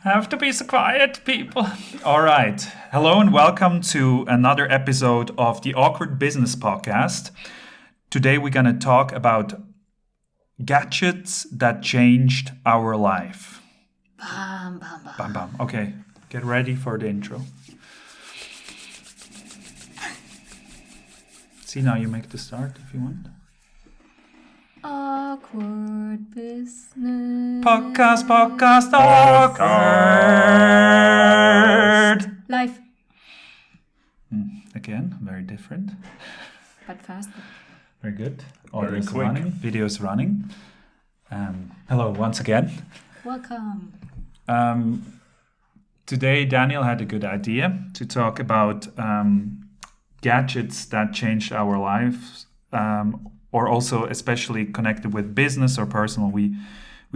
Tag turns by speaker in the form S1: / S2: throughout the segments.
S1: Have to be so quiet, people. All right. Hello and welcome to another episode of the Awkward Business Podcast. Today we're going to talk about gadgets that changed our life.
S2: Bam, bam, bam.
S1: Bam, bam. Okay, get ready for the intro. See, now you make the start if you want.
S2: Awkward business.
S1: Podcast, awkward.
S2: Life.
S1: Again, very different.
S2: But faster.
S1: Very good.
S3: Very
S1: Audio is
S3: quick.
S1: running. Video is running. Hello once again.
S2: Welcome.
S1: Today, Daniel had a good idea to talk about gadgets that changed our lives, or also especially connected with business or personal. We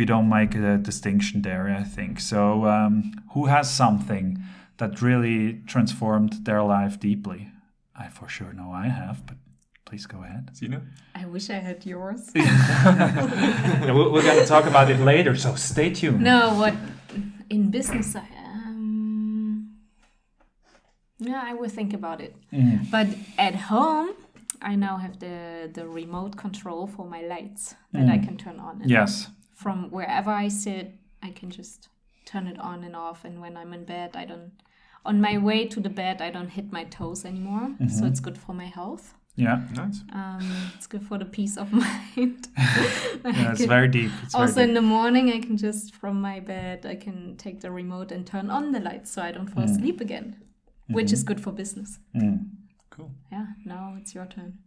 S1: don't make a distinction there, I think. So who has something that really transformed their life deeply? I for sure know I have, but please go ahead.
S3: Sina?
S2: I wish I had yours.
S1: Yeah, we're going to talk about it later, so stay tuned.
S2: No, what in business I will think about it. But at home, I now have the remote control for my lights that I can turn on. And
S1: Yes.
S2: from wherever I sit, I can just turn it on and off. And when I'm in bed, on my way to the bed, I don't hit my toes anymore. So it's good for my health.
S1: Yeah.
S3: Nice.
S2: It's good for the peace of mind.
S1: Yeah, it's very deep.
S2: Also in the morning, I can just, from my bed, I can take the remote and turn on the lights so I don't fall asleep again, which is good for business.
S3: Cool.
S2: Yeah, now it's your turn.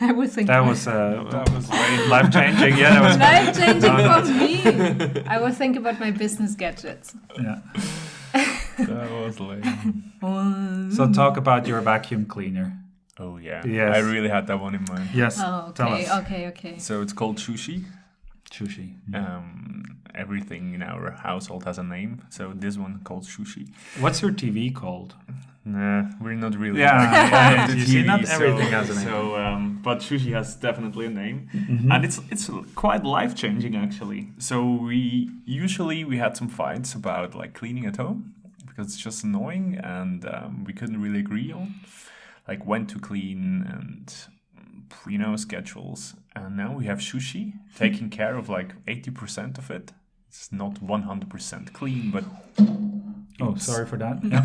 S2: I will think
S1: That
S2: about
S1: was
S3: very
S1: life-changing. Yeah, that was
S2: life-changing for me. I will think about my business gadgets.
S1: Yeah.
S3: That was lame.
S1: So talk about your vacuum cleaner.
S3: Oh yeah.
S1: Yes.
S3: I really had that one in mind.
S1: Yes.
S2: Oh,
S1: Tell
S2: okay,
S1: us.
S2: okay.
S3: So it's called Sushi.
S1: Sushi.
S3: Everything in our household has a name. So this one called Sushi.
S1: What's your TV called?
S3: Nah, we're not really.
S1: Yeah,
S3: the
S1: you see, not
S3: TV,
S1: everything has a name.
S3: So, but Sushi has definitely a name, and it's quite life changing actually. So we had some fights about like cleaning at home because it's just annoying, and we couldn't really agree on like when to clean and schedules. And now we have Sushi taking care of like 80% of it. It's not 100% clean, but
S1: Oh, sorry for that. Yeah.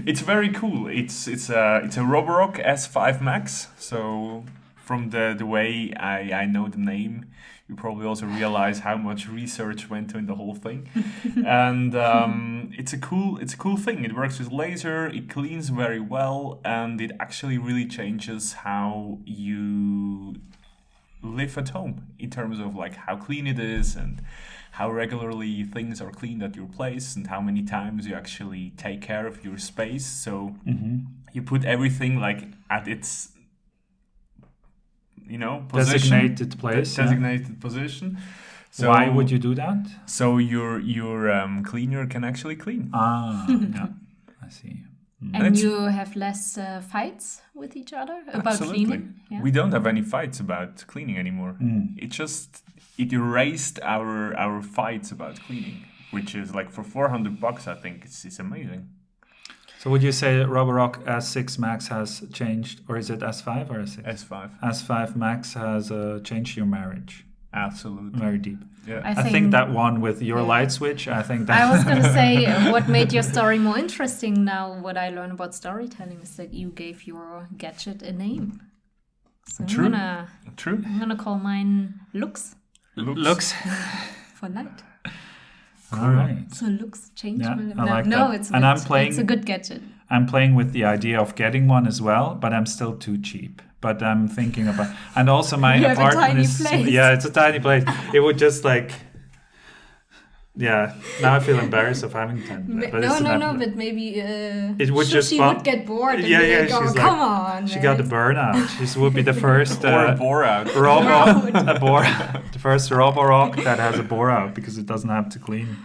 S3: it's very cool. It's a Roborock S5 Max. So from the way I know the name, you probably also realize how much research went into the whole thing. And it's a cool thing. It works with laser. It cleans very well, and it actually really changes how you live at home in terms of like how clean it is and how regularly things are cleaned at your place and how many times you actually take care of your space. So you put everything like at its position,
S1: Designated place.
S3: designated position. So
S1: Why would you do that?
S3: So your cleaner can actually clean.
S1: Yeah, I see.
S2: And you have less fights with each other about
S3: Absolutely.
S2: cleaning? Yeah?
S3: We don't have any fights about cleaning anymore. It erased our fights about cleaning, which is like for $400, I think it's amazing.
S1: So would you say Roborock S6 Max has changed, or is it S5 or S6?
S3: S5.
S1: S5 Max has changed your marriage.
S3: Absolutely.
S1: Very deep.
S3: Yeah.
S1: I think that one with your light switch, I think that...
S2: I was going to say, what made your story more interesting now, what I learned about storytelling is that you gave your gadget a name. So
S3: True.
S2: I'm gonna call mine Looks
S1: Looks.
S2: for light.
S1: All right.
S2: So Looks change
S1: Yeah,
S2: my life.
S1: I like
S2: no,
S1: that.
S2: it's
S1: And I'm playing-
S2: it's a good gadget.
S1: I'm playing with the idea of getting one as well, but I'm still too cheap. But I'm thinking about... And also my
S2: You have a
S1: apartment
S2: tiny
S1: is...
S2: place.
S1: Yeah, it's a tiny place. It would just like... Yeah, now I feel embarrassed of having 10. But it's
S2: No, but maybe
S1: it would just
S2: she would get bored and
S1: Yeah,
S2: be
S1: yeah,
S2: like, oh,
S1: she's
S2: come
S1: like-
S2: on.
S1: She got the burnout. She would be the first...
S3: Or a bore out.
S1: The first Roborock that has a bore out because it doesn't have to clean.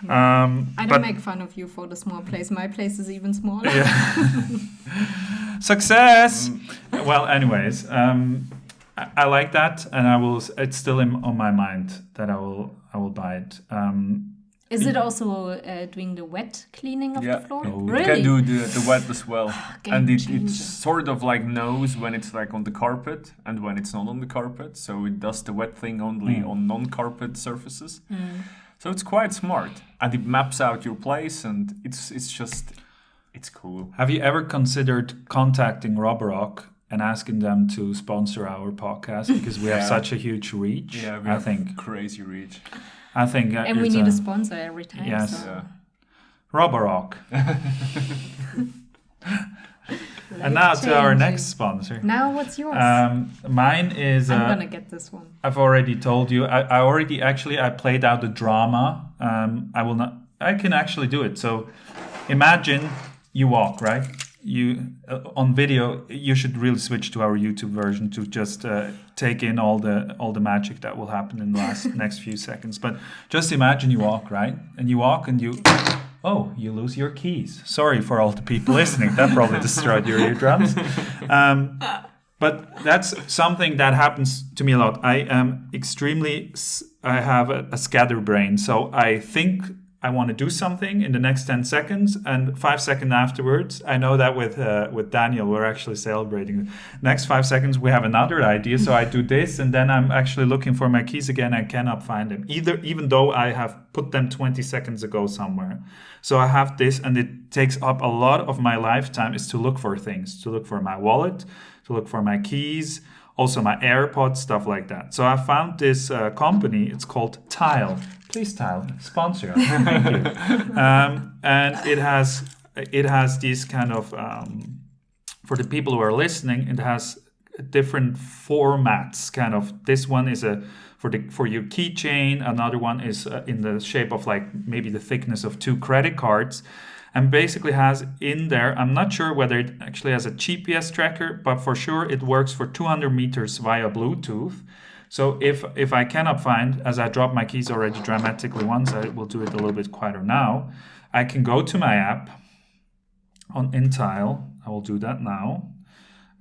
S2: I don't make fun of you for the small place. My place is even smaller.
S1: Yeah. Success. Well, anyways, I like that, and I will. It's still on my mind that I will buy it.
S2: Is it also doing the wet cleaning of the floor?
S1: Oh.
S2: Really?
S3: It can do the wet as well.
S2: Game
S3: And it
S2: changer.
S3: sort of like knows when it's like on the carpet and when it's not on the carpet. So it does the wet thing only on non-carpet surfaces. So it's quite smart. And it maps out your place, and it's cool.
S1: Have you ever considered contacting Roborock and asking them to sponsor our podcast because we have such a huge reach?
S3: Yeah, we have crazy reach.
S1: I think
S2: And we need a sponsor every time.
S1: Yes.
S2: So.
S3: Yeah.
S1: Roborock. And now to our next sponsor.
S2: Now what's yours?
S1: Mine is.
S2: I'm gonna get this one.
S1: I've already told you. I played out the drama. I will not. I can actually do it. So, imagine you walk, right? You on video. You should really switch to our YouTube version to just take in all the magic that will happen in the next few seconds. But just imagine you walk, right? And you walk and you. Oh, you lose your keys. Sorry for all the people listening. That probably destroyed your eardrums. But that's something that happens to me a lot. I have a scatterbrain. So I think I want to do something in the next 10 seconds. And 5 seconds afterwards, I know that with Daniel, we're actually celebrating. Next 5 seconds, we have another idea. So I do this, and then I'm actually looking for my keys again. I cannot find them, even though I have put them 20 seconds ago somewhere. So I have this, and it takes up a lot of my lifetime is to look for things, to look for my wallet, to look for my keys, also my AirPods, stuff like that. So I found this company. It's called Tile. Please, Tile, sponsor us. Thank you. And it has these kind of for the people who are listening. It has different formats. Kind of this one is for your keychain. Another one is in the shape of like maybe the thickness of 2 credit cards. And basically has in there, I'm not sure whether it actually has a GPS tracker, but for sure it works for 200 meters via Bluetooth. So if I cannot find, as I dropped my keys already dramatically once, I will do it a little bit quieter now. I can go to my app in Tile. I will do that now.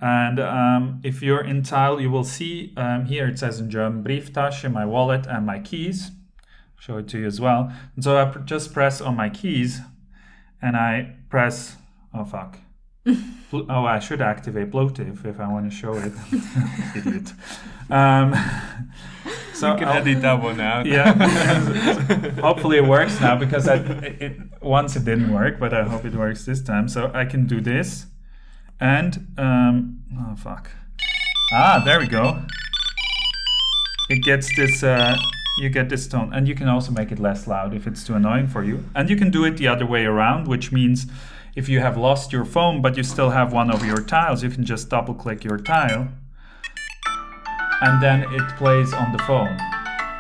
S1: And if you're in Tile, you will see here it says in German, Brieftasche, my wallet, and my keys. I'll show it to you as well. And so I just press on my keys. And I press, oh fuck. I should activate Bluetooth if I want to show it. Idiot. So
S3: you can edit that one out.
S1: Yeah. Hopefully it works now because once it didn't work, but I hope it works this time. So I can do this. And, oh fuck. There we go. It gets this... you get this tone, and you can also make it less loud if it's too annoying for you. And you can do it the other way around, which means if you have lost your phone but you still have one of your tiles, you can just double click your tile and then it plays on the phone.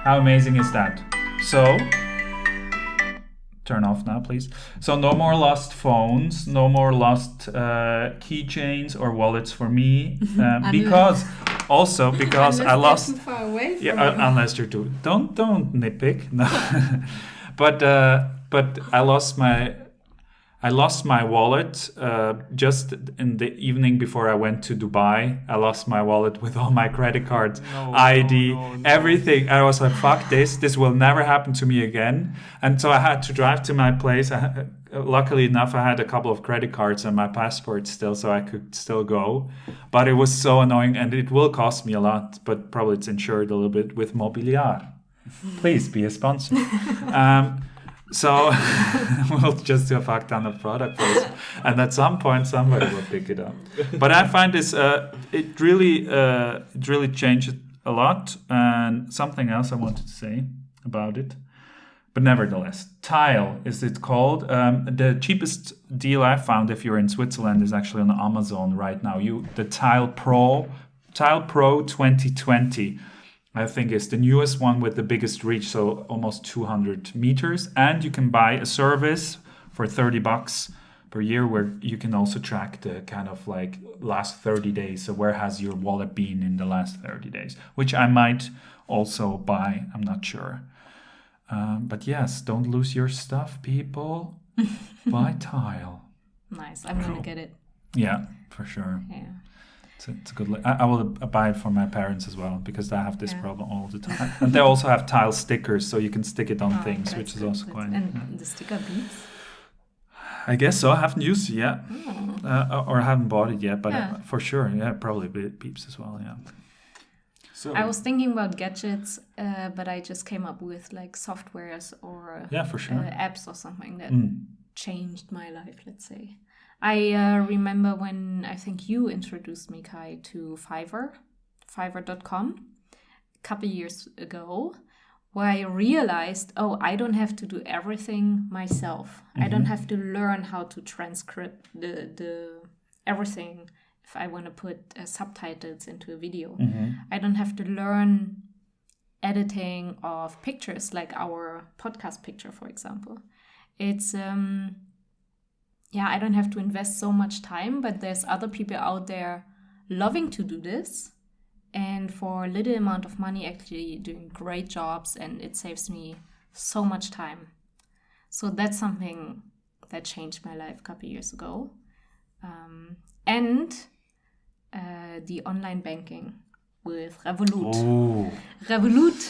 S1: How amazing is that? So turn off now, please. So no more lost phones, no more lost keychains or wallets for me, because I lost.
S2: Too far away from
S1: you. Unless you're too. Don't nitpick. No, but I lost my wallet just in the evening before I went to Dubai. I lost my wallet with all my credit cards, ID, everything. I was like, fuck this. This will never happen to me again. And so I had to drive to my place. Luckily enough, I had a couple of credit cards and my passport still, so I could still go. But it was so annoying, and it will cost me a lot, but probably it's insured a little bit with Mobiliar. Please be a sponsor. So we'll just do a fuck ton of product placement, and at some point somebody will pick it up. But I find this it really changed a lot. And something else I wanted to say about it, but nevertheless, Tile is it called. The cheapest deal I found if you're in Switzerland is actually on Amazon right now. The Tile Pro 2020. I think it's the newest one with the biggest reach, so almost 200 meters. And you can buy a service for $30 per year where you can also track the kind of like last 30 days. So where has your wallet been in the last 30 days, which I might also buy. I'm not sure. But yes, don't lose your stuff, people. Buy Tile.
S2: Nice. I'm going to get it.
S1: Yeah, for sure.
S2: Yeah.
S1: It's a good. I will buy it for my parents as well because they have this problem all the time, and they also have tile stickers, so you can stick it on things, which is also quite.
S2: And the sticker beeps.
S1: I guess so. I haven't used it yet, or I haven't bought it yet, but for sure, probably beeps as well. Yeah.
S3: So
S2: I was thinking about gadgets, but I just came up with like softwares or
S1: for sure.
S2: apps or something that changed my life, let's say. I remember when I think you introduced me, Kai, to Fiverr.com a couple years ago, where I realized, I don't have to do everything myself. I don't have to learn how to transcript the everything if I want to put subtitles into a video. I don't have to learn editing of pictures, like our podcast picture, for example. It's I don't have to invest so much time, but there's other people out there loving to do this and for a little amount of money actually doing great jobs, and it saves me so much time. So that's something that changed my life a couple years ago. And the online banking with Revolut.
S1: Oh.
S2: Revolut.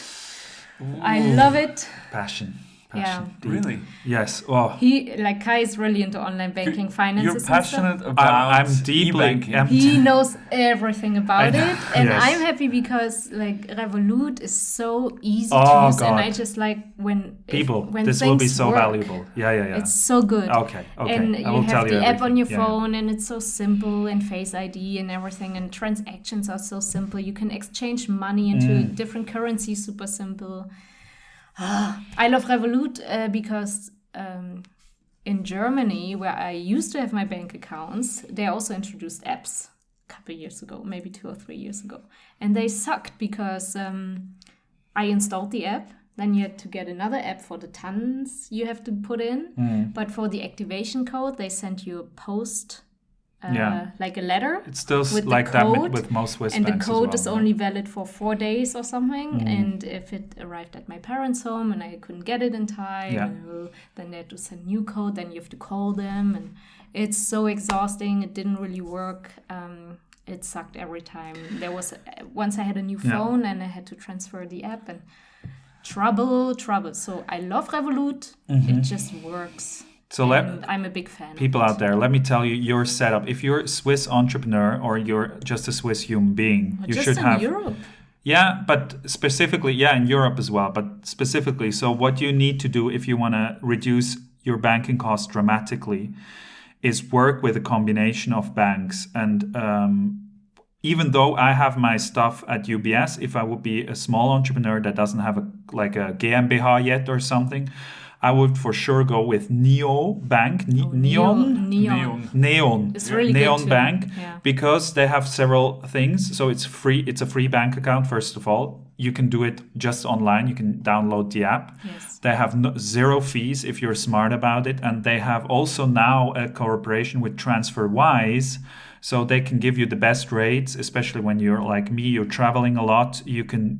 S2: I love it.
S1: Passion.
S2: Yeah.
S1: Deep.
S3: Really?
S1: Yes. Oh.
S2: Kai is really into online banking, finances.
S3: You're passionate about
S1: I'm deeply.
S3: e-banking.
S2: He knows everything about it, and
S1: Yes.
S2: I'm happy because like Revolut is so easy to
S1: Oh,
S2: use, and
S1: God.
S2: I just like when
S1: This will be
S2: things
S1: so
S2: work.
S1: valuable. Yeah.
S2: It's so good.
S1: Okay.
S2: And
S1: I
S2: you
S1: will
S2: have
S1: tell you
S2: the app on your
S1: everything.
S2: phone, and it's so simple, and Face ID and everything, and transactions are so simple. You can exchange money into different currencies, super simple. I love Revolut because in Germany, where I used to have my bank accounts, they also introduced apps a couple of years ago, maybe 2 or 3 years ago. And they sucked because I installed the app. Then you had to get another app for the tons you have to put in. But for the activation code, they sent you a post, like a letter.
S1: It's still
S2: with the
S1: like
S2: code,
S1: that with most Swiss
S2: and the
S1: banks
S2: code
S1: as
S2: is
S1: well.
S2: only valid for 4 days or something. And if it arrived at my parents' home and I couldn't get it in time, then they had to send new code. Then you have to call them, and it's so exhausting. It didn't really work. It sucked every time. There was once I had a new phone and I had to transfer the app, and trouble. So I love Revolut. It just works.
S1: So
S2: I'm a big fan.
S1: People out there, let me tell you your setup. If you're a Swiss entrepreneur or you're just a Swiss human being, you
S2: just
S1: should
S2: in
S1: have.
S2: Europe.
S1: Yeah, but specifically, in Europe as well. But specifically, so what you need to do if you want to reduce your banking costs dramatically is work with a combination of banks. And even though I have my stuff at UBS, if I would be a small entrepreneur that doesn't have a GmbH yet or something, I would for sure go with Neo Bank, Neon.
S2: It's really
S1: Neon
S2: good too.
S1: Bank,
S2: Yeah.
S1: because they have several things. So it's free. It's a free bank account. First of all, you can do it just online. You can download the app.
S2: Yes.
S1: They have zero fees if you're smart about it, and they have also now a cooperation with TransferWise. So they can give you the best rates, especially when you're like me, you're traveling a lot. You can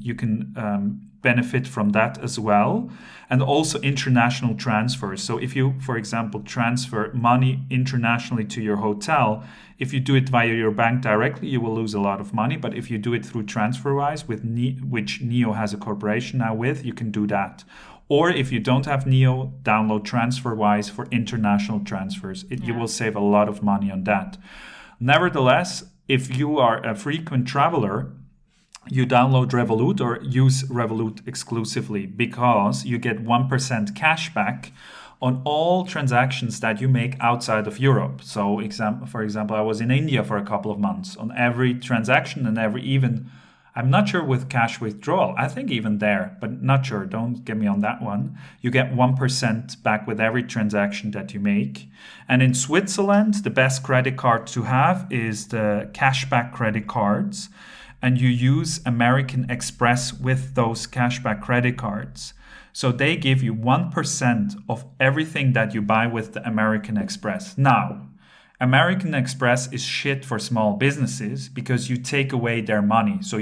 S1: benefit from that as well. And also international transfers. So if you, for example, transfer money internationally to your hotel, if you do it via your bank directly, you will lose a lot of money. But if you do it through TransferWise, which Neo has a corporation now with, you can do that. Or if you don't have Neo, download TransferWise for international transfers. You will save a lot of money on that. Nevertheless, if you are a frequent traveler, you download Revolut or use Revolut exclusively because you get 1% cash back on all transactions that you make outside of Europe. So, for example, I was in India for a couple of months. On every transaction and I'm not sure with cash withdrawal. I think even there, but not sure. Don't get me on that one. You get 1% back with every transaction that you make. And in Switzerland, the best credit card to have is the cashback credit cards. And you use American Express with those cashback credit cards. So they give you 1% of everything that you buy with the American Express. Now, American Express is shit for small businesses because you take away their money. So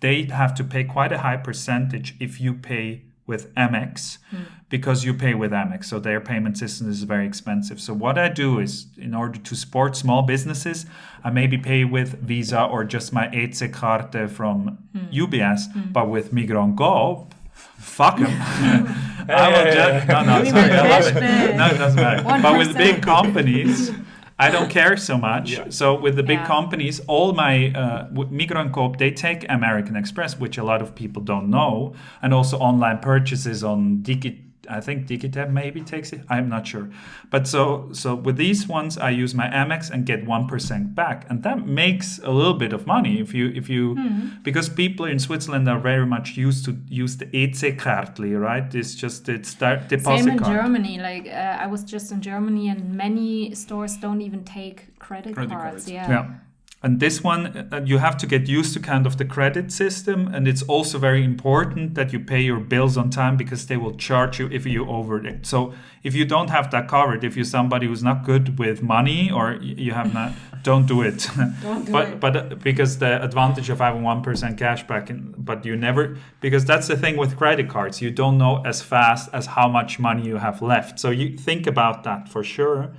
S1: they have to pay quite a high percentage if you pay with Amex because you pay with Amex. So their payment system is very expensive. So what I do is, in order to support small businesses, I maybe pay with Visa or just my EC-Karte from UBS, but with Migros Go, fuck them. I will just, no, sorry, I love it. No, it doesn't matter.
S2: 1%.
S1: But with big companies, I don't care so much.
S3: Yeah.
S1: So with the big
S2: Yeah.
S1: companies, all my Migros and Coop, they take American Express, which a lot of people don't know, and also online purchases on I think Digitab maybe takes it. I'm not sure. But so with these ones, I use my Amex and get 1% back, and that makes a little bit of money if you because people in Switzerland are very much used to use the EC-Kartli, right? It's deposit
S2: Same in
S1: card.
S2: Germany. Like I was just in Germany, and many stores don't even take credit cards.
S1: Yeah. And this one, you have to get used to kind of the credit system. And it's also very important that you pay your bills on time because they will charge you if you over it. So if you don't have that covered, if you're somebody who's not good with money or you have not, don't do it.
S2: Don't do it.
S1: But because the advantage of having 1% cash back, but you never, because that's the thing with credit cards. You don't know as fast as how much money you have left. So you think about that for sure.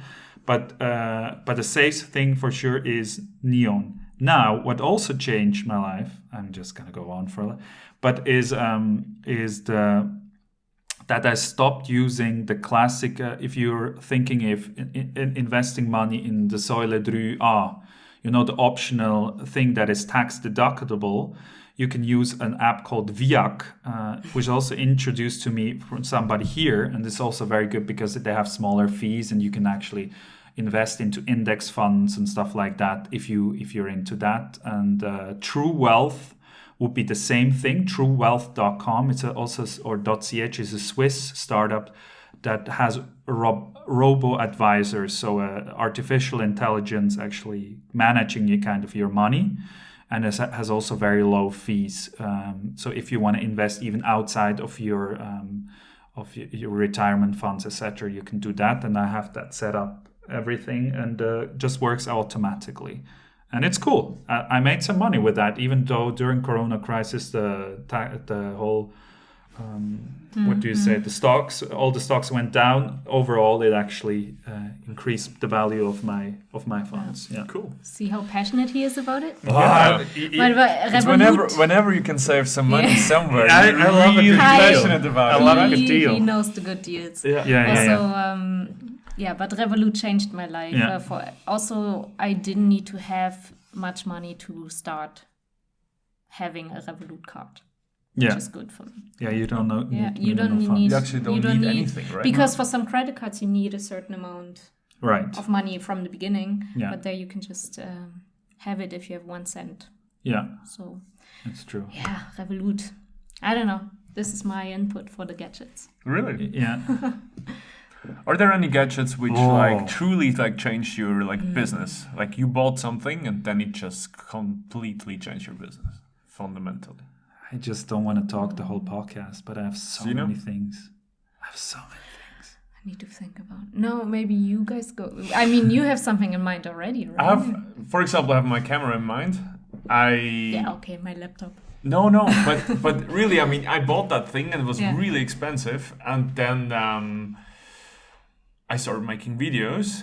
S1: But the safe thing for sure is Neon. Now, what also changed my life, I'm just gonna go on for a little, but is that I stopped using the classic. If you're thinking if investing money in the Säule 3A, the optional thing that is tax deductible. You can use an app called Viac, which also introduced to me from somebody here, and it's also very good because they have smaller fees, and you can actually invest into index funds and stuff like that if you're into that. And True Wealth would be the same thing. TrueWealth.com. It's or .ch is a Swiss startup that has robo advisors, so artificial intelligence actually managing your money. And it has also very low fees. So if you want to invest even outside of your retirement funds, etc., you can do that. And I have that set up, everything, and just works automatically. And it's cool. I made some money with that, even though during Corona crisis, the whole what do you say? All the stocks went down. Overall, it actually increased the value of my funds. Yeah,
S3: Cool.
S2: See how passionate he is about it?
S3: Yeah.
S2: It's
S3: Whenever you can save some money somewhere,
S1: I
S3: you're
S1: love a
S3: really
S1: good
S3: passionate about
S1: I
S3: it.
S1: love a good deal.
S2: He knows the good deals.
S1: Yeah.
S2: But Revolut changed my life.
S1: Yeah.
S2: I didn't need to have much money to start having a Revolut card. Which is good for me.
S1: Yeah, you don't know.
S2: You don't need.
S3: You actually don't need anything, right?
S2: Because for some credit cards, you need a certain amount of money from the beginning.
S1: Yeah.
S2: But there you can just have it if you have 1 cent.
S1: Yeah.
S2: So.
S1: That's true.
S2: Yeah, Revolut. I don't know. This is my input for the gadgets.
S3: Really?
S1: Yeah.
S3: Are there any gadgets which truly changed your business? Like you bought something and then it just completely changed your business fundamentally.
S1: I just don't want to talk the whole podcast, but I have so many things. I
S2: need to think about. No, maybe you guys go. I mean, you have something in mind already, right?
S3: For example, I have my camera in mind.
S2: My laptop.
S3: No, but really, I mean, I bought that thing and it was really expensive, and then I started making videos.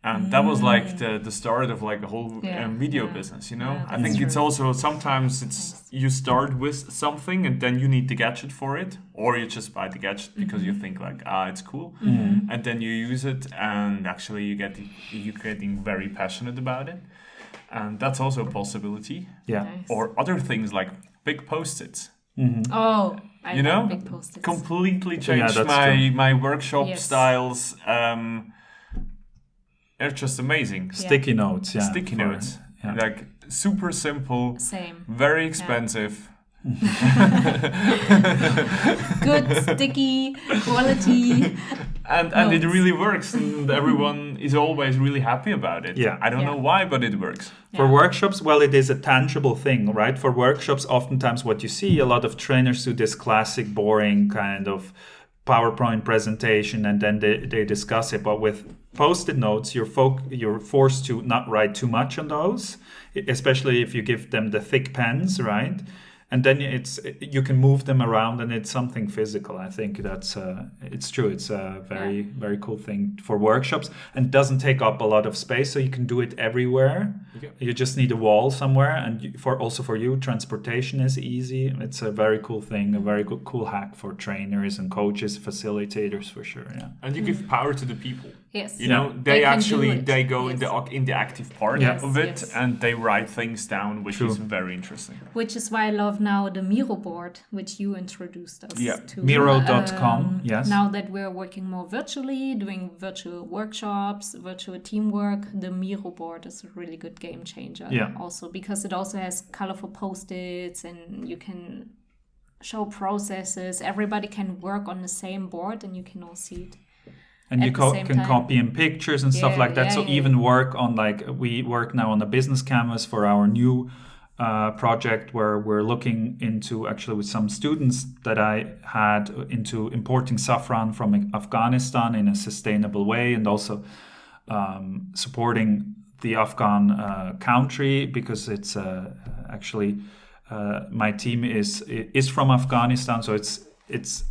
S3: And that was the start of a whole video business, I think it's also sometimes you start with something and then you need the gadget for it, or you just buy the gadget because you think it's cool, and then you use it and actually you're getting very passionate about it, and that's also a possibility.
S1: Yeah.
S2: Nice.
S3: Or other things like big Post-its.
S1: Mm-hmm.
S2: Oh, I love big Post-its.
S3: Completely changed my workshop styles. They're just amazing.
S1: Sticky notes, yeah.
S3: Sticky notes. Yeah. Super simple.
S2: Same.
S3: Very expensive.
S2: Good, sticky, quality.
S3: And it really works, and everyone is always really happy about it.
S1: Yeah.
S3: I don't know why, but it works.
S1: For workshops, it is a tangible thing, right? For workshops, oftentimes what you see, a lot of trainers do this classic, boring kind of PowerPoint presentation, and then they discuss it. But with Post-it notes, you're forced to not write too much on those, especially if you give them the thick pens, right? and then you can move them around, and it's something physical. I think that's it's true. It's a very cool thing for workshops, and doesn't take up a lot of space, so you can do it everywhere. You just need a wall somewhere, and for you, transportation is easy. It's a very cool thing, a very cool hack for trainers and coaches, facilitators for sure. Yeah,
S3: and you give power to the people.
S2: Yes.
S3: You know, they actually
S2: they
S3: go
S2: yes.
S3: in the active part of it, and they write things down, which is very interesting.
S2: Which is why I love now the Miro board, which you introduced us to.
S1: Miro.com, yes.
S2: Now that we're working more virtually, doing virtual workshops, virtual teamwork, the Miro board is a really good game changer.
S1: Yeah.
S2: Also, because it also has colorful post-its, and you can show processes. Everybody can work on the same board, and you can all see it.
S1: And you can copy in pictures and stuff like that. So even work on, like, we work now on a business canvas for our new project, where we're looking into, actually with some students that I had, into importing saffron from Afghanistan in a sustainable way, and also supporting the Afghan country, because it's actually my team is from Afghanistan, so it's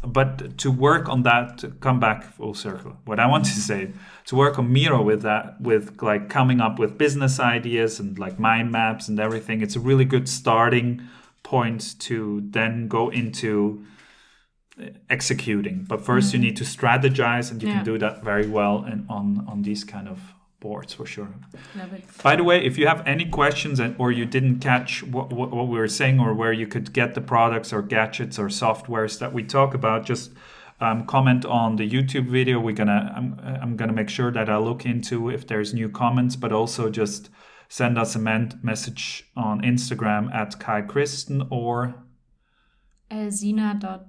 S1: but to work on that, to come back full circle, what I want to say, to work on Miro with that, with like coming up with business ideas and like mind maps and everything, it's a really good starting point to then go into executing. But first you need to strategize, and you can do that very well and on these kind of boards for sure.
S2: Love it.
S1: By the way, if you have any questions or you didn't catch what we were saying, or where you could get the products or gadgets or softwares that we talk about, just comment on the YouTube video. I'm gonna make sure that I look into if there's new comments, but also just send us a message on Instagram at Kai Christen or
S2: Sina._ml.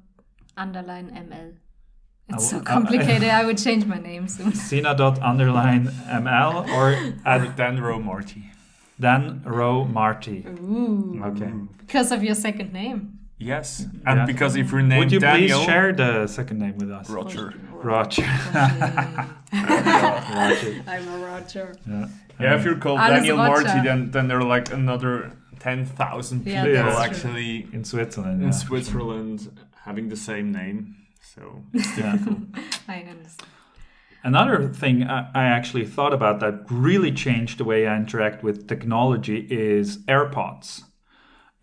S2: It's so complicated. I would change my name soon.
S1: Sina._ml or at
S3: Dan Rowe Marty.
S1: Dan Rowe Marty.
S2: Ooh.
S1: Okay.
S2: Because of your second name.
S3: Yes, and because if your name
S1: would you
S3: Daniel,
S1: please share the second name with us?
S3: Roger.
S1: Roger.
S2: I'm a Roger.
S3: Yeah, if you're called
S2: Alles
S3: Daniel
S2: Roger.
S3: Marty, then there are like another 10,000 people actually
S1: in Switzerland.
S3: in Switzerland having the same name. So it's difficult.
S2: I understand.
S1: Another thing I actually thought about that really changed the way I interact with technology is AirPods.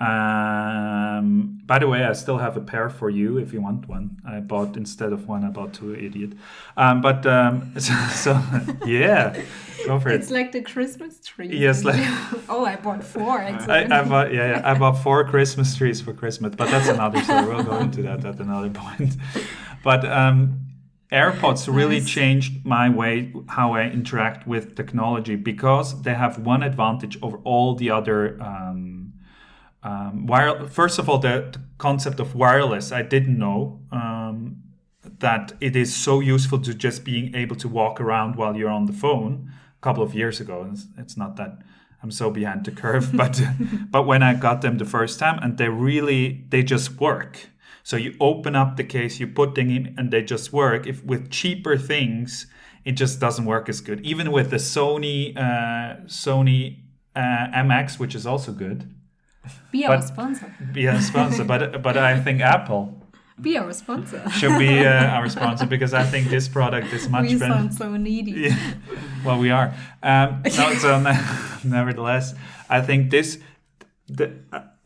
S1: By the way, I still have a pair for you if you want one. I bought, instead of one, I bought two, idiot. So yeah, go for it.
S2: It's like the Christmas tree.
S1: Yes, like
S2: oh, I bought four. Excellent.
S1: I bought 4 Christmas trees for Christmas, but that's another story. We'll go into that at another point. But AirPods really changed my way how I interact with technology, because they have one advantage over all the other. First of all, the concept of wireless, I didn't know that it is so useful to just being able to walk around while you're on the phone. A couple of years ago, it's not that I'm so behind the curve, but when I got them the first time, and they just work. So you open up the case, you put them in, and they just work. If with cheaper things, it just doesn't work as good. Even with the Sony MX, which is also good.
S2: Be our sponsor.
S1: But I think Apple
S2: be our sponsor.
S1: Should be our sponsor, because I think this product is much better.
S2: We sound so needy.
S1: Yeah. Well, we are. Nevertheless, I think the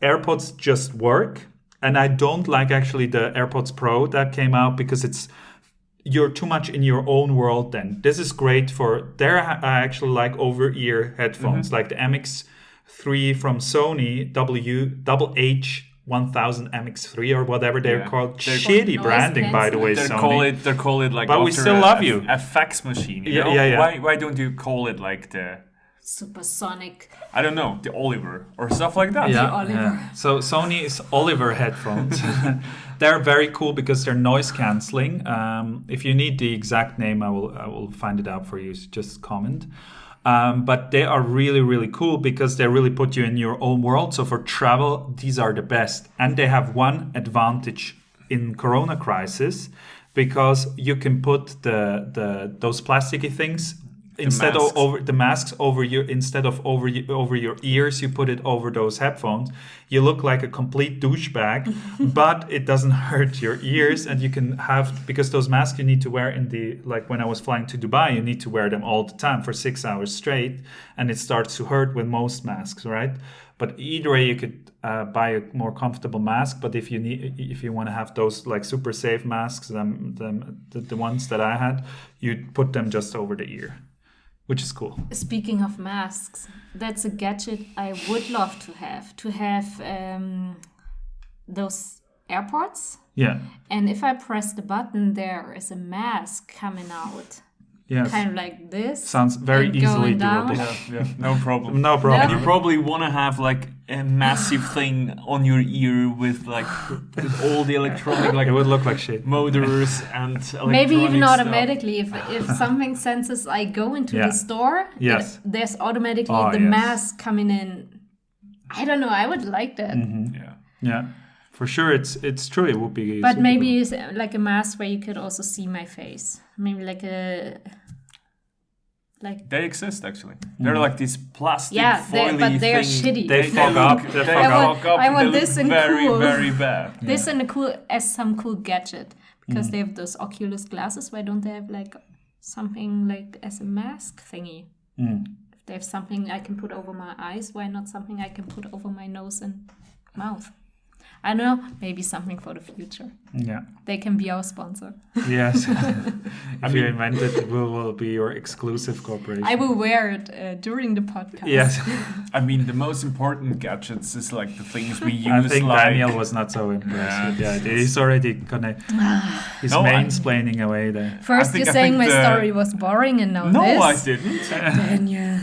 S1: AirPods just work, and I don't like actually the AirPods Pro that came out, because you're too much in your own world. Then this is great I actually like over-ear headphones, like the MX3 from Sony, WH-1000 MX3 or whatever they're called. Shitty branding, by the way, Sony.
S3: They call it like.
S1: But we still love you.
S3: A fax machine. You know?
S1: Yeah.
S3: Why don't you call it like the
S2: supersonic?
S3: I don't know, the Oliver or stuff like that.
S2: Yeah, Oliver.
S1: Yeah. So Sony's Oliver headphones. They're very cool because they're noise cancelling. If you need the exact name, I will find it out for you. So just comment. But they are really, really cool because they really put you in your own world. So for travel, these are the best. And they have one advantage in Corona crisis, because you can put those plasticky things instead of
S3: masks.
S1: over the masks over your instead of over your ears, you put it over those headphones. You look like a complete douchebag, but it doesn't hurt your ears, and you can have, because those masks you need to wear in the, like when I was flying to Dubai, you need to wear them all the time for 6 hours straight, and it starts to hurt with most masks, right? But either way, you could buy a more comfortable mask. But if you want to have those like super safe masks, the ones that I had, you'd put them just over the ear, which is cool.
S2: Speaking of masks, that's a gadget I would love to have. Those AirPods.
S1: Yeah.
S2: And if I press the button, there is a mask coming out.
S1: Yes.
S2: Kind of like this.
S1: Sounds very
S2: and
S1: easily
S2: going down.
S1: doable.
S3: Yeah, no problem.
S1: No problem.
S3: And you probably want to have like a massive thing on your ear with like with all the electronic like
S1: It would look like shit.
S3: motors and electronic
S2: Maybe even
S3: stuff.
S2: automatically, if something senses I go into
S1: Yeah.
S2: the store,
S1: Yes.
S2: there's automatically
S1: Oh,
S2: the
S1: yes.
S2: mask coming in. I don't know. I would like that.
S3: Yeah.
S1: Yeah. For sure, it's true. It would be.
S2: But
S1: super
S2: maybe
S1: cool.
S2: it's like a mask where you could also see my face. Maybe like a
S3: They exist actually. They're like these plastic
S2: but
S3: foily
S2: they are
S3: thing.
S2: shitty.
S1: They fog up. They
S3: They
S1: fog up.
S3: fog up.
S2: I want
S3: they
S2: this
S3: look
S2: in
S3: very,
S2: cool.
S3: very bad.
S2: This and some cool gadget, because they have those Oculus glasses. Why don't they have like something like as a mask thingy? If they have something I can put over my eyes, why not something I can put over my nose and mouth? I don't know. Maybe something for the future.
S1: Yeah.
S2: They can be our sponsor.
S1: Yes. If you invent it, we will be your exclusive corporation.
S2: I will wear it during the podcast.
S1: Yes.
S3: I mean, the most important gadgets is like the things we use.
S1: I think
S3: like,
S1: Daniel was not so impressed
S3: Yeah.
S1: with the idea. He's already gonna. He's
S3: No,
S1: mansplaining away there.
S2: First, you're saying my story was boring, and now
S3: No,
S2: this.
S3: I didn't.
S2: Daniel.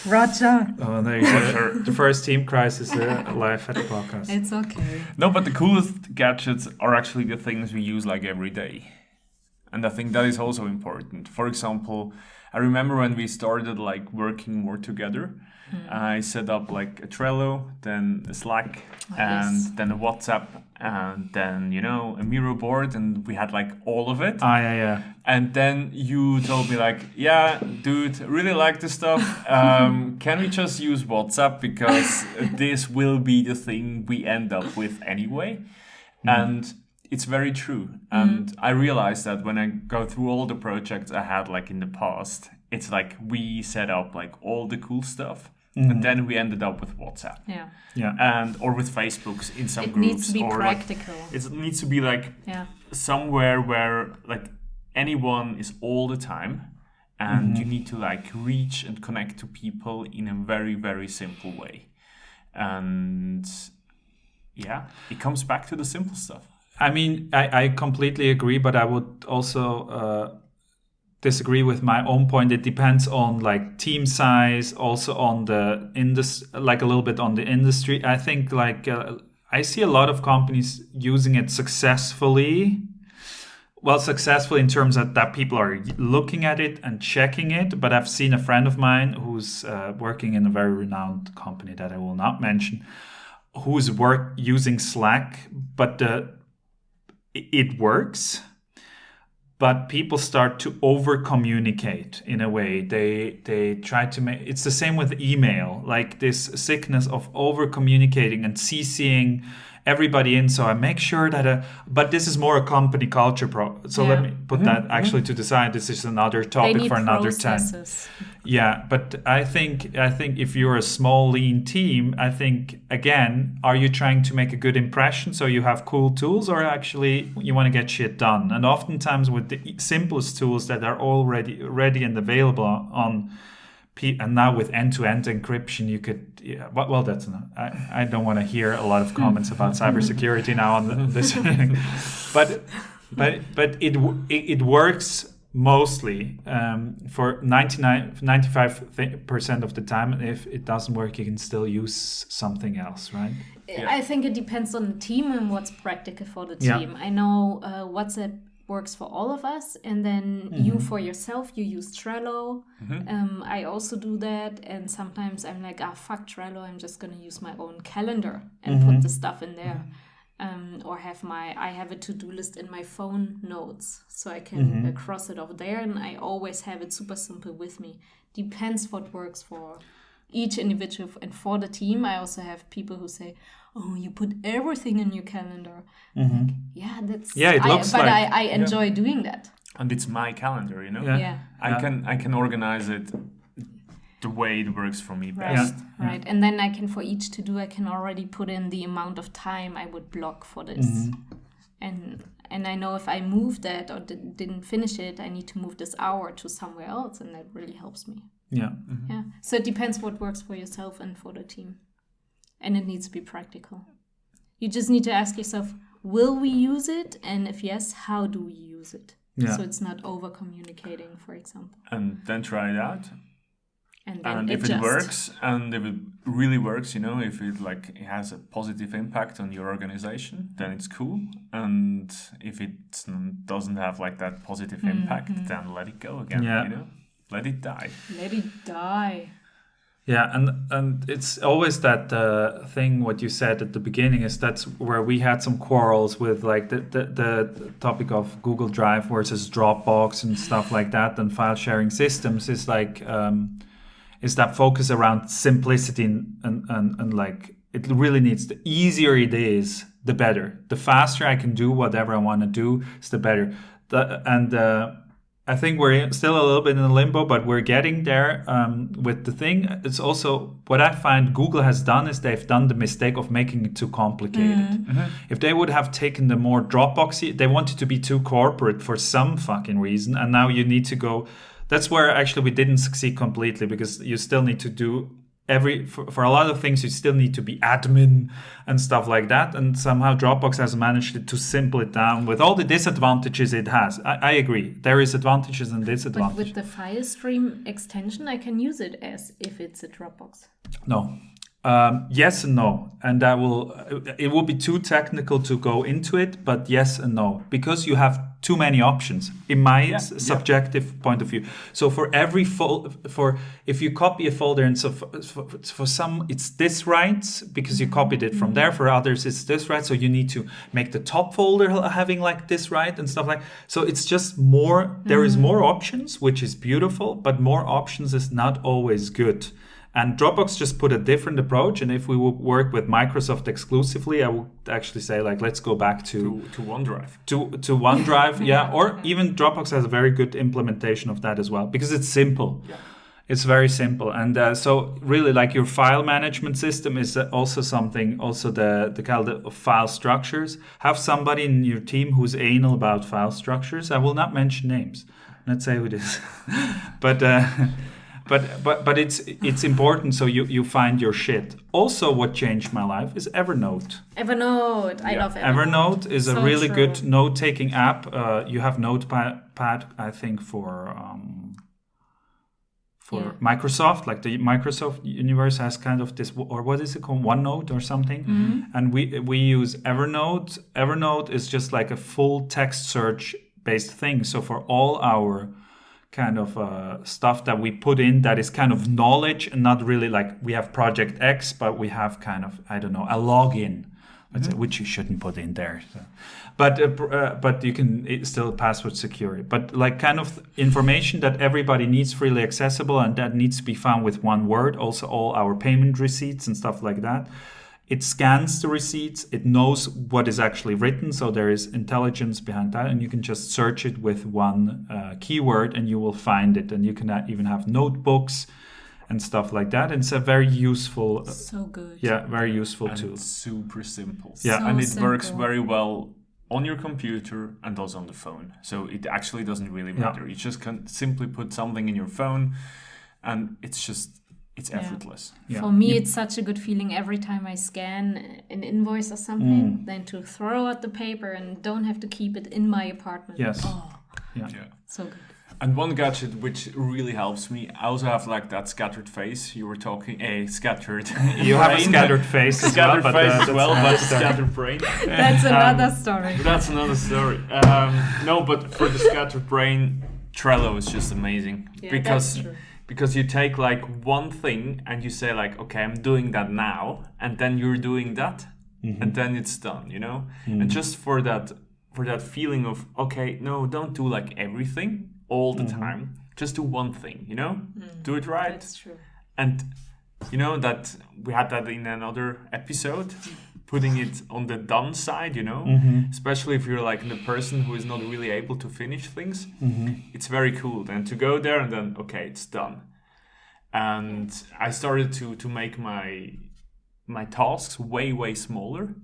S2: Roger.
S1: Oh, there you go. The first team crisis live at the podcast.
S2: It's okay.
S3: No, but the coolest gadgets are actually the things we use like every day. And I think that is also important. For example, I remember when we started like working more together, I set up like a Trello, then a Slack, and
S2: yes.
S3: then a WhatsApp, and then, you know, a Miro board, and we had like all of it.
S1: Yeah.
S3: And then you told me like, yeah, dude, really like this stuff. Can we just use WhatsApp, because this will be the thing we end up with anyway. And it's very true. And I realized that when I go through all the projects I had like in the past, it's like we set up like all the cool stuff. And then we ended up with WhatsApp.
S2: Yeah.
S3: And or with Facebooks in some
S2: It
S3: groups.
S2: needs to be
S3: or
S2: practical.
S3: Like, it needs to be like somewhere where like anyone is all the time, and you need to like reach and connect to people in a very, very simple way. And yeah, it comes back to the simple stuff.
S1: I mean, I completely agree, but I would also disagree with my own point. It depends on like team size, also on the like a little bit on the industry. I think like I see a lot of companies using it successfully. Well, successful in terms of that people are looking at it and checking it. But I've seen a friend of mine who's working in a very renowned company that I will not mention, who's using Slack, but it works. But people start to over communicate in a way. They try to make it's the same with email, like this sickness of over communicating and CCing everybody in. So I make sure that but this is more a company culture so let me put that actually to the side. This is another topic for another
S2: processes.
S1: time. Yeah, but I think if you're a small lean team, I think again, are you trying to make a good impression so you have cool tools, or actually you want to get shit done? And oftentimes with the simplest tools that are already ready and available on and now with end-to-end encryption, you could. Yeah, well, that's not. I don't want to hear a lot of comments about cybersecurity now on this, but it works mostly for 95% of the time. And if it doesn't work, you can still use something else, right?
S2: I think it depends on the team and what's practical for the
S1: Yeah.
S2: team. I know WhatsApp works for all of us, and then you for yourself, you use Trello. I also do that, and sometimes I'm like, fuck Trello, I'm just gonna use my own calendar and put the stuff in there. or I have a to-do list in my phone notes, so I can cross it off there, and I always have it super simple with me. Depends what works for each individual, and for the team, I also have people who say, "Oh, you put everything in your calendar." Like, yeah, that's
S1: it looks
S2: but
S1: like
S2: I enjoy doing that.
S3: And it's my calendar, you know.
S2: Yeah.
S3: I can organize it the way it works for me
S2: Right.
S3: best.
S2: Right. And then I can, for each to do, I can already put in the amount of time I would block for this. And I know if I move that or didn't finish it, I need to move this hour to somewhere else, and that really helps me.
S1: Yeah.
S2: Yeah. So it depends what works for yourself and for the team. And it needs to be practical. You just need to ask yourself, will we use it? And if yes, how do we use it?
S1: Yeah.
S2: So it's not over communicating, for example.
S3: And then try it out.
S2: And then
S3: if
S2: adjust.
S3: it works, and if it really works, you know, if it has a positive impact on your organization, then it's cool. And if it doesn't have like that positive impact, then let it go again.
S1: Yeah.
S3: You know, let it die.
S2: Let it die.
S1: Yeah, and it's always that thing what you said at the beginning is that's where we had some quarrels with like the topic of Google Drive versus Dropbox and stuff like that, and file sharing systems is like is that focus around simplicity and like it really needs, the easier it is, the better. The faster I can do whatever I want to do, is the better. I think we're still a little bit in limbo, but we're getting there with the thing. It's also what I find Google has done is they've done the mistake of making it too complicated. If they would have taken the more Dropboxy, they wanted to be too corporate for some fucking reason, and now you need to go. That's where actually we didn't succeed completely, because you still need to do for a lot of things you still need to be admin and stuff like that, and somehow Dropbox has managed to simple it down with all the disadvantages it has. I agree, there is advantages and disadvantages.
S2: But with the file stream extension, I can use it as if it's a Dropbox.
S1: No. Yes and no, and it will be too technical to go into it, but yes and no, because you have too many options in my subjective point of view. So for every if you copy a folder, and so for some it's this right because you copied it from there, for others it's this right, so you need to make the top folder having like this right and stuff like. So it's just more, there is more options, which is beautiful, but more options is not always good. And Dropbox just put a different approach. And if we would work with Microsoft exclusively, I would actually say, like, let's go back to
S3: OneDrive.
S1: To OneDrive, yeah. Or even Dropbox has a very good implementation of that as well, because it's simple. Yeah. It's very simple. And so really, like, your file management system is also something, also the kind of file structures. Have somebody in your team who's anal about file structures. I will not mention names. Let's say who it is. But it's important, so you find your shit. Also, what changed my life is Evernote.
S2: I love Evernote.
S1: Evernote is
S2: so
S1: a really
S2: true.
S1: good note-taking app. You have Notepad, I think, for Microsoft. Like the Microsoft universe has kind of this, or what is it called, OneNote or something. And we use Evernote. Evernote is just like a full text search based thing. So for all our kind of stuff that we put in that is kind of knowledge and not really like we have Project X, but we have kind of, I don't know, a login, let's say, which you shouldn't put in there. So. But you can, it's still password secure. But like kind of information that everybody needs, freely accessible, and that needs to be found with one word. Also all our payment receipts and stuff like that. It scans the receipts, it knows what is actually written, so there is intelligence behind that, and you can just search it with one keyword and you will find it. And you can even have notebooks and stuff like that. And it's a very useful...
S2: so good.
S1: Yeah, very useful tool.
S3: It's super simple.
S1: Yeah,
S2: so
S3: and it
S2: simple.
S3: works very well on your computer and also on the phone. So it actually doesn't really matter. You just can simply put something in your phone and it's effortless.
S2: Yeah. For me, it's such a good feeling every time I scan an invoice or something, then to throw out the paper and don't have to keep it in my apartment.
S1: Yes.
S2: Oh,
S1: yeah.
S2: so good.
S3: And one gadget which really helps me, I also have like that scattered face. You were talking, scattered.
S1: You have a scattered face as well, but
S3: scattered brain.
S2: That's another story.
S3: That's another story. No, but for the scattered brain, Trello is just amazing.
S2: Yeah,
S3: because
S2: that's true.
S3: Because you take like one thing and you say like, okay, I'm doing that now, and then you're doing that, and then it's done, you know? And just for that feeling of, okay, no, don't do like everything all the time. Just do one thing, you know? Do it right.
S2: That's true.
S3: And you know that we had that in another episode, putting it on the done side, you know? Especially if you're like the person who is not really able to finish things. It's very cool then to go there and then, okay, it's done. And I started to make my tasks way smaller.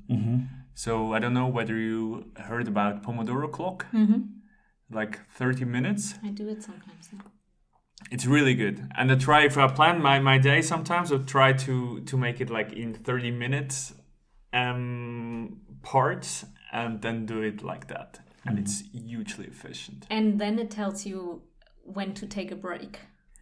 S3: So I don't know whether you heard about Pomodoro clock, like 30 minutes.
S2: I do it sometimes. Yeah.
S3: It's really good. And if I plan my day sometimes, I try to make it like in 30 minutes parts and then do it like that. And it's hugely efficient.
S2: And then it tells you when to take a break.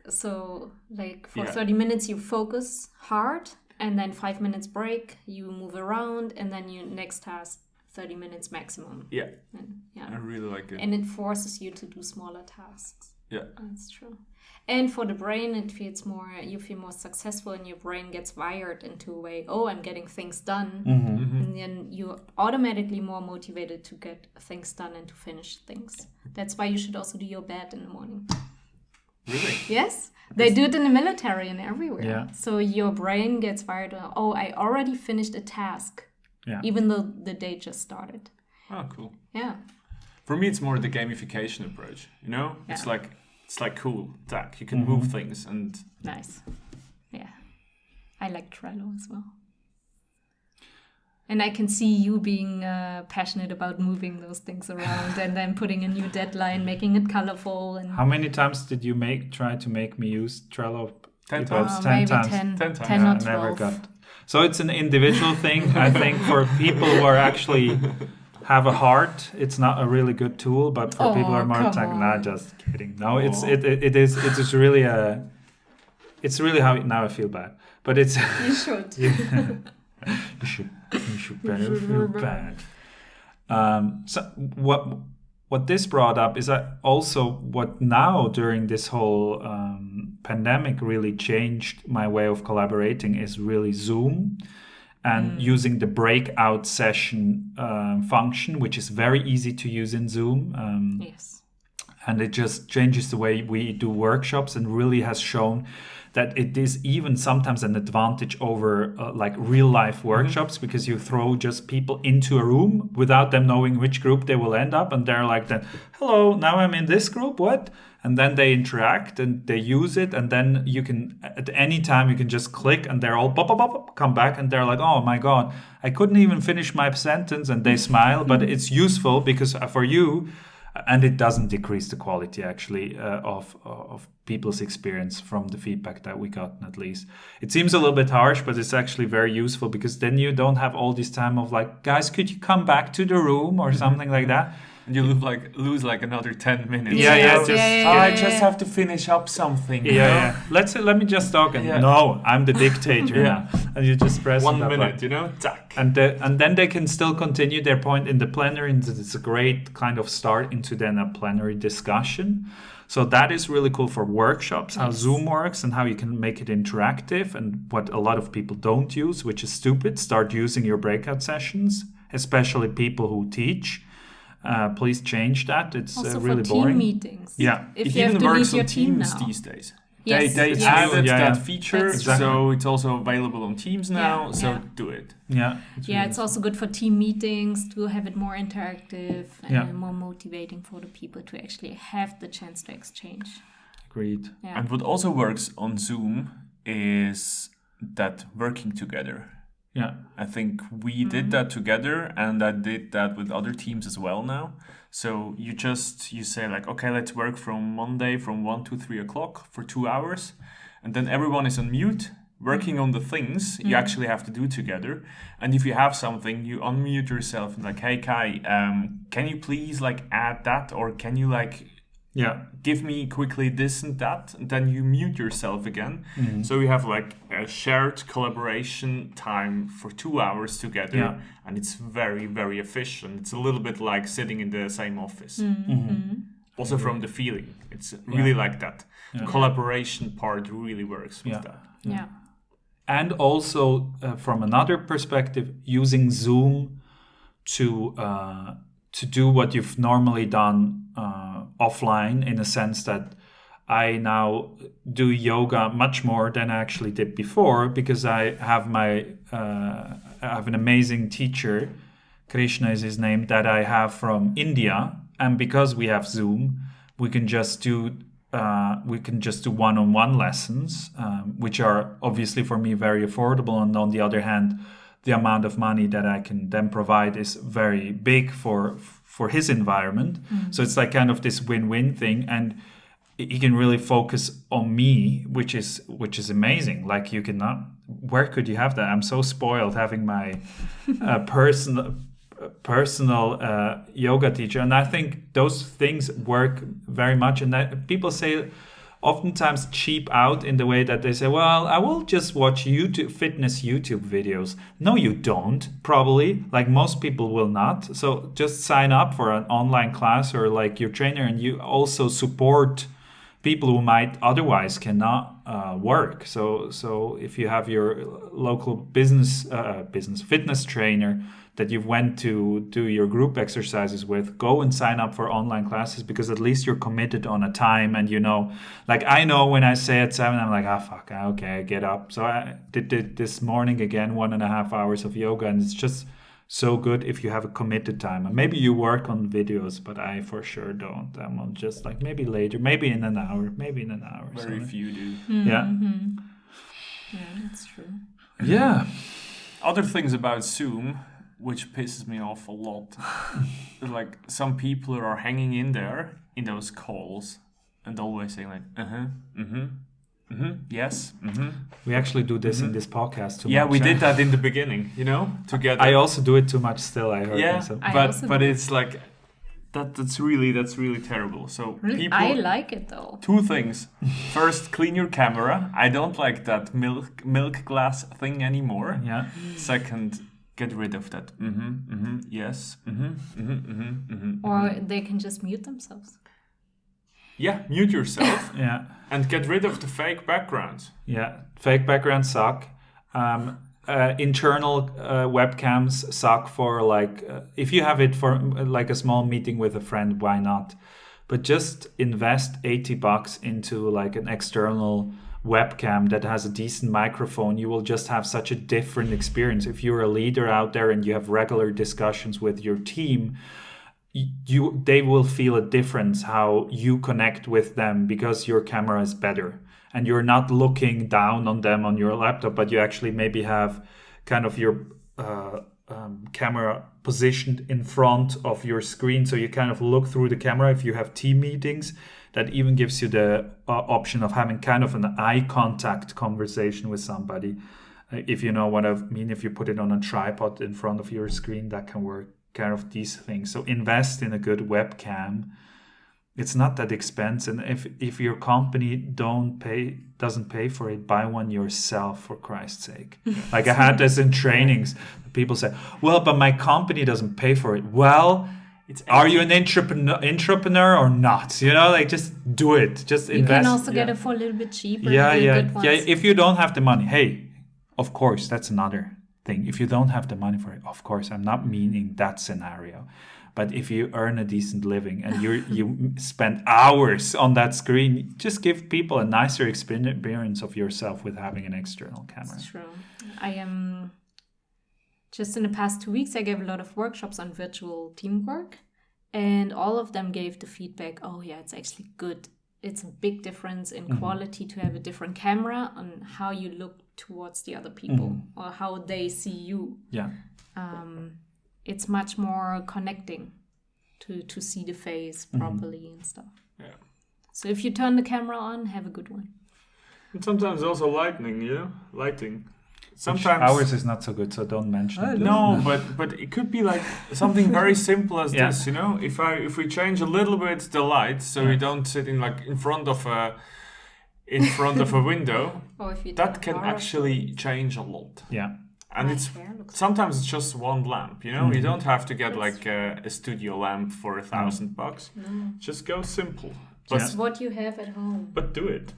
S2: So like for 30 minutes you focus hard, and then 5 minutes break, you move around, and then you next task 30 minutes maximum.
S3: Yeah.
S2: And,
S3: I really like it.
S2: And it forces you to do smaller tasks.
S3: Yeah.
S2: That's true. And for the brain, you feel more successful, and your brain gets wired into a way, oh, I'm getting things done. And then you're automatically more motivated to get things done and to finish things. That's why you should also do your bed in the morning.
S3: Really?
S2: Yes. They do it in the military and everywhere.
S1: Yeah.
S2: So your brain gets wired, oh, I already finished a task.
S1: Yeah.
S2: Even though the day just started.
S3: Oh, cool.
S2: Yeah.
S3: For me, it's more the gamification approach, you know?
S2: Yeah.
S3: It's like cool, tack. You can move things and...
S2: Nice. Yeah. I like Trello as well. And I can see you being passionate about moving those things around and then putting a new deadline, making it colorful. And
S1: How many times did you try to make me use Trello?
S3: 10
S1: About
S3: times.
S1: 10
S2: maybe
S1: times.
S2: 10
S3: 10 times.
S2: 10 or
S1: I
S2: 12.
S1: never got. So it's an individual thing. I think for people who are actually have a heart, it's not a really good tool. But for people who are more
S2: come
S1: nah,
S2: on.
S1: just kidding. No, it is really it's really how now I feel bad. But it's
S2: You should.
S1: you should better feel bad. So what this brought up is that also what now during this whole pandemic really changed my way of collaborating is really Zoom and using the breakout session function, which is very easy to use in Zoom.
S2: Yes.
S1: And it just changes the way we do workshops and really has shown that it is even sometimes an advantage over like real life workshops because you throw just people into a room without them knowing which group they will end up. And they're like, then, hello, now I'm in this group, what? And then they interact and they use it. And then you can, at any time, you can just click and they're all come back. And they're like, oh my God, I couldn't even finish my sentence. And they smile, but it's useful because for you, and it doesn't decrease the quality actually of people's experience from the feedback that we got, at least. It seems a little bit harsh, but it's actually very useful because then you don't have all this time of like, guys, could you come back to the room or something like that?
S3: And you lose like another 10 minutes.
S1: Yeah.
S3: I just have to finish up something.
S1: Yeah. Let me just talk. And no, I'm the dictator now. And you just press
S3: 1
S1: that
S3: minute,
S1: button.
S3: you know? Tack.
S1: And then they can still continue their point in the plenary. And it's a great kind of start into then a plenary discussion. So that is really cool for workshops, how Zoom works and how you can make it interactive. And what a lot of people don't use, which is stupid, start using your breakout sessions, especially people who teach. Please change that. It's
S2: Also
S1: really
S2: for team
S1: boring.
S2: meetings.
S1: Yeah.
S2: If
S3: It
S2: you have
S3: even
S2: to leave
S3: works
S2: your
S3: on
S2: team
S3: Teams
S2: now.
S3: these days.
S2: Yes.
S3: They
S2: Yes.
S3: added
S1: Yeah.
S3: that feature,
S2: That's
S3: so it's also available on Teams now.
S2: Yeah.
S3: So
S2: Yeah.
S3: do it.
S1: Yeah.
S2: It's also good for team meetings to have it more interactive and more motivating for the people to actually have the chance to exchange.
S1: Agreed.
S2: Yeah.
S3: And what also works on Zoom is that working together.
S1: Yeah.
S3: I think we did that together, and I did that with other teams as well now. So you say like, okay, let's work from Monday from 1 to 3 o'clock for 2 hours. And then everyone is on mute, working on the things you actually have to do together. And if you have something, you unmute yourself and like, hey, Kai, can you please like add that? Or can you like give me quickly this and that? And then you mute yourself again. So you have like a shared collaboration time for 2 hours together.
S1: Yeah.
S3: And it's very, very efficient. It's a little bit like sitting in the same office. Also from the feeling. It's really like that.
S1: Yeah.
S3: Collaboration part really works with that.
S2: Yeah.
S1: and also from another perspective, using Zoom to do what you've normally done offline, in a sense that I now do yoga much more than I actually did before, because I have an amazing teacher, Krishna is his name, that I have from India, and because we have Zoom, we can just do one-on-one lessons, which are obviously for me very affordable, and on the other hand, the amount of money that I can then provide is very big for his environment. So it's like kind of this win-win thing, and he can really focus on me, which is amazing. Like, you cannot. Where could you have that? I'm so spoiled having my personal yoga teacher, and I think those things work very much. And that people say, oftentimes cheap out in the way that they say, well, I will just watch fitness YouTube videos. No, you don't, probably. Like, most people will not. So just sign up for an online class, or like your trainer, and you also support people who might otherwise cannot work. So if you have your local business fitness trainer that you went to do your group exercises with, go and sign up for online classes, because at least you're committed on a time. And like, I know when I say at 7, I'm like, fuck, okay, I get up. So I did this morning again, 1.5 hours of yoga, and it's just so good if you have a committed time. And maybe you work on videos, but I for sure don't. I'm just like, maybe later, maybe in an hour.
S3: Very few do.
S1: Yeah.
S2: Yeah, that's true.
S1: Yeah.
S3: Other things about Zoom, which pisses me off a lot, like, some people are hanging in there in those calls and always saying like, yes,
S1: We actually do this in this podcast too much.
S3: Yeah, we did that in the beginning, together.
S1: I also do it too much still, I heard.
S3: Yeah,
S1: myself.
S3: but it's like, that's really terrible. So
S2: Really?
S3: people,
S2: I like it though.
S3: 2 things. First, clean your camera. I don't like that milk glass thing anymore.
S1: Yeah.
S3: Second, get rid of that. Yes.
S2: Or they can just mute themselves.
S3: Yeah, mute yourself.
S1: Yeah.
S3: And get rid of the fake backgrounds.
S1: Yeah. Fake backgrounds suck. Internal webcams suck for, like, if you have it for like a small meeting with a friend, why not? But just invest $80 into like an external webcam that has a decent microphone. You will just have such a different experience. If you're a leader out there and you have regular discussions with your team, they will feel a difference how you connect with them, because your camera is better and you're not looking down on them on your laptop, but you actually maybe have kind of your camera positioned in front of your screen, so you kind of look through the camera. If you have team meetings, that even gives you the option of having kind of an eye contact conversation with somebody. If you know what I mean, if you put it on a tripod in front of your screen, that can work. Kind of these things. So invest in a good webcam. It's not that expensive. If your company doesn't pay for it, buy one yourself, for Christ's sake. Like, I had this in trainings. People say, well, but my company doesn't pay for it. Well, are you an entrepreneur or not? Like, just do it. Just invest.
S2: You can also get it for a little bit cheaper.
S1: Yeah.
S2: Good ones.
S1: Yeah. If you don't have the money, hey, of course, that's another thing. If you don't have the money for it, of course, I'm not meaning that scenario. But if you earn a decent living and you spend hours on that screen, just give people a nicer experience of yourself with having an external camera.
S2: That's true. I am just in the past 2 weeks, I gave a lot of workshops on virtual teamwork, and all of them gave the feedback, oh yeah, it's actually good. It's a big difference in quality to have a different camera on how you look towards the other people or how they see you.
S1: Yeah.
S2: It's much more connecting to see the face properly and stuff.
S3: Yeah.
S2: So if you turn the camera on, have a good one.
S3: And sometimes also lighting.
S1: Sometimes ours is not so good, so don't mention it.
S3: No, but it could be like something very simple as this, If we change a little bit the light, so we don't sit in front of a window,
S2: Or if you
S3: that can actually change a lot.
S1: Yeah.
S3: And sometimes it's just one lamp, You don't have to get like a studio lamp for $1,000.
S2: No.
S3: Just go simple.
S2: Just what you have at home.
S3: But do it.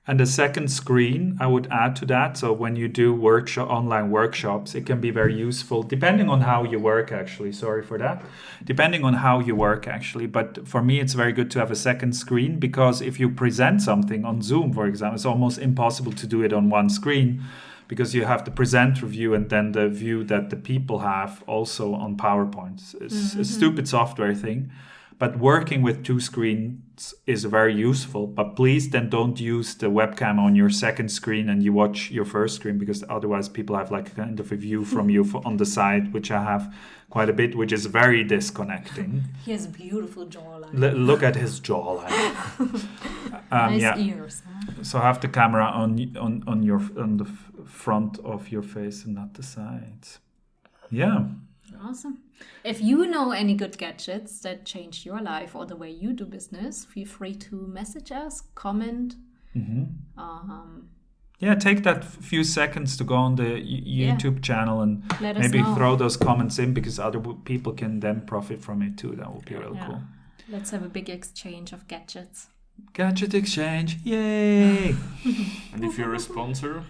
S1: And the second screen, I would add to that. So when you do online workshops, it can be very useful, depending on how you work, actually. Sorry for that. Depending on how you work, actually. But for me, it's very good to have a second screen, because if you present something on Zoom, for example, it's almost impossible to do it on one screen, because you have the presenter view and then the view that the people have also on PowerPoint. It's a stupid software thing. But working with two screens is very useful. But please then don't use the webcam on your second screen and you watch your first screen, because otherwise people have like kind of a view from you on the side, which I have quite a bit, which is very disconnecting.
S2: He has a beautiful jawline.
S1: Look at his jawline.
S2: Nice ears. Huh?
S1: So have the camera on the front of your face and not the sides. Yeah.
S2: Awesome. If you know any good gadgets that changed your life or the way you do business, feel free to message us, comment.
S1: Yeah, take that few seconds to go on the YouTube channel and maybe throw those comments in, because other people can then profit from it too. That would be really cool.
S2: Let's have a big exchange of gadgets.
S1: Gadget exchange, yay!
S3: And if you're a sponsor,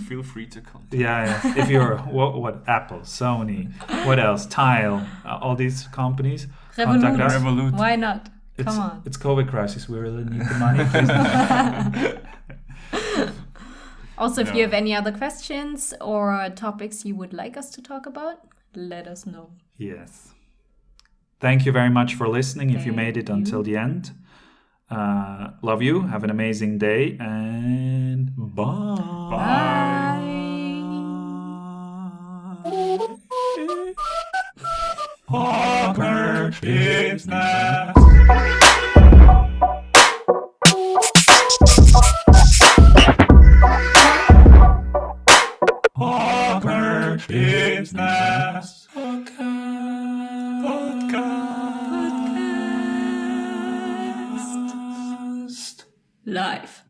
S3: feel free to contact.
S1: Yeah. If you're what Apple, Sony, what else? Tile, all these companies.
S2: Revolut. Why not? Come on.
S1: It's COVID crisis. We really need the money. Please.
S2: Also, if you have any other questions or topics you would like us to talk about, let us know.
S1: Yes. Thank you very much for listening. If you made it until the end. Love you. Have an amazing day and bye.
S2: Bye.
S1: Awkward business. Awkward business.
S2: Podcast. Live.